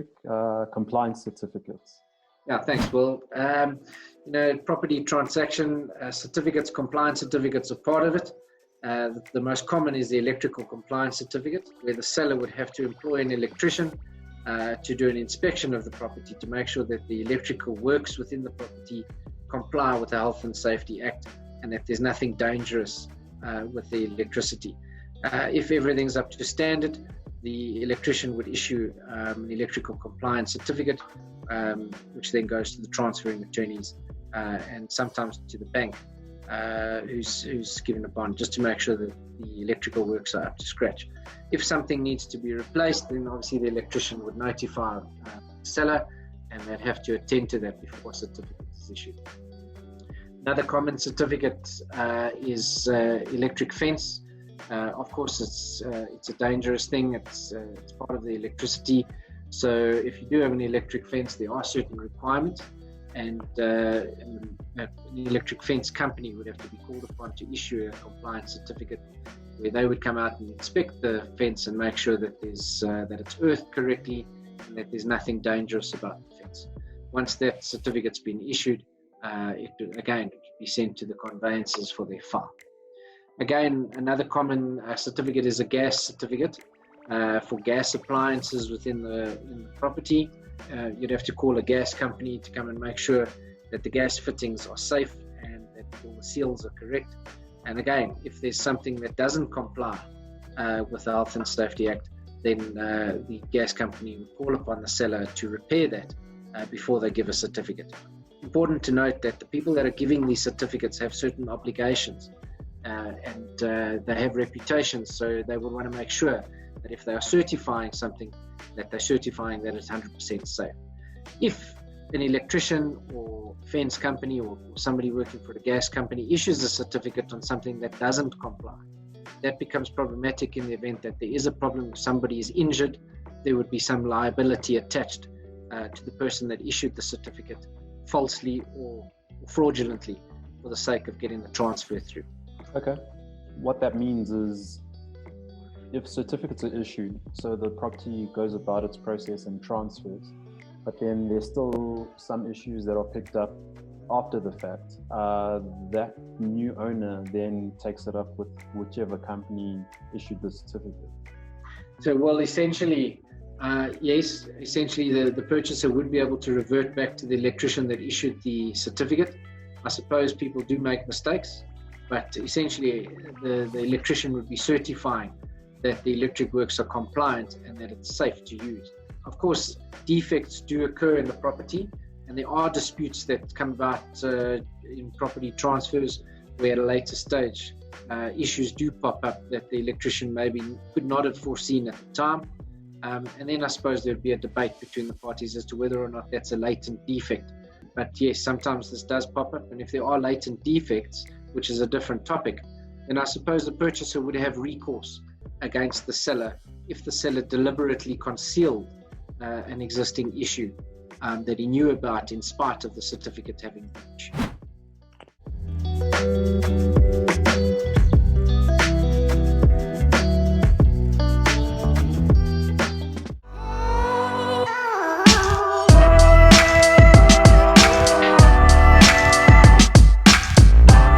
topic, compliance certificates. Yeah, thanks. Well, property transaction certificates, compliance certificates are part of it. The most common is the electrical compliance certificate, where the seller would have to employ an electrician to do an inspection of the property to make sure that the electrical works within the property comply with the Health and Safety Act and that there's nothing dangerous with the electricity. If everything's up to standard, the electrician would issue an electrical compliance certificate, which then goes to the transferring attorneys and sometimes to the bank who's given a bond, just to make sure that the electrical works are up to scratch. If something needs to be replaced, then obviously the electrician would notify the seller, and they'd have to attend to that before a certificate is issued. Another common certificate is electric fence. Of course, it's a dangerous thing. It's part of the electricity. So if you do have an electric fence, there are certain requirements, and an electric fence company would have to be called upon to issue a compliance certificate, where they would come out and inspect the fence and make sure that that it's earthed correctly and that there's nothing dangerous about the fence. Once that certificate's been issued, it would be sent to the conveyancers for their file. Again, another common certificate is a gas certificate for gas appliances within the property. You'd have to call a gas company to come and make sure that the gas fittings are safe and that all the seals are correct. And again, if there's something that doesn't comply with the Health and Safety Act, then the gas company would call upon the seller to repair that before they give a certificate. Important to note that the people that are giving these certificates have certain obligations and they have reputations, so they would want to make sure that if they are certifying something, that they're certifying that it's 100% safe. If an electrician or fence company or somebody working for the gas company issues a certificate on something that doesn't comply, that becomes problematic in the event that there is a problem, if somebody is injured, there would be some liability attached to the person that issued the certificate falsely or fraudulently for the sake of getting the transfer through. Okay. What that means is, if certificates are issued, so the property goes about its process and transfers, but then there's still some issues that are picked up after the fact, that new owner then takes it up with whichever company issued the certificate. So, well, essentially, yes, essentially the purchaser would be able to revert back to the electrician that issued the certificate. I suppose people do make mistakes, but essentially the electrician would be certifying that the electric works are compliant and that it's safe to use. Of course, defects do occur in the property, and there are disputes that come about in property transfers where at a later stage issues do pop up that the electrician maybe could not have foreseen at the time. And then I suppose there'd be a debate between the parties as to whether or not that's a latent defect. But yes, sometimes this does pop up, and if there are latent defects, which is a different topic, then I suppose the purchaser would have recourse against the seller if the seller deliberately concealed an existing issue that he knew about in spite of the certificate having been issued.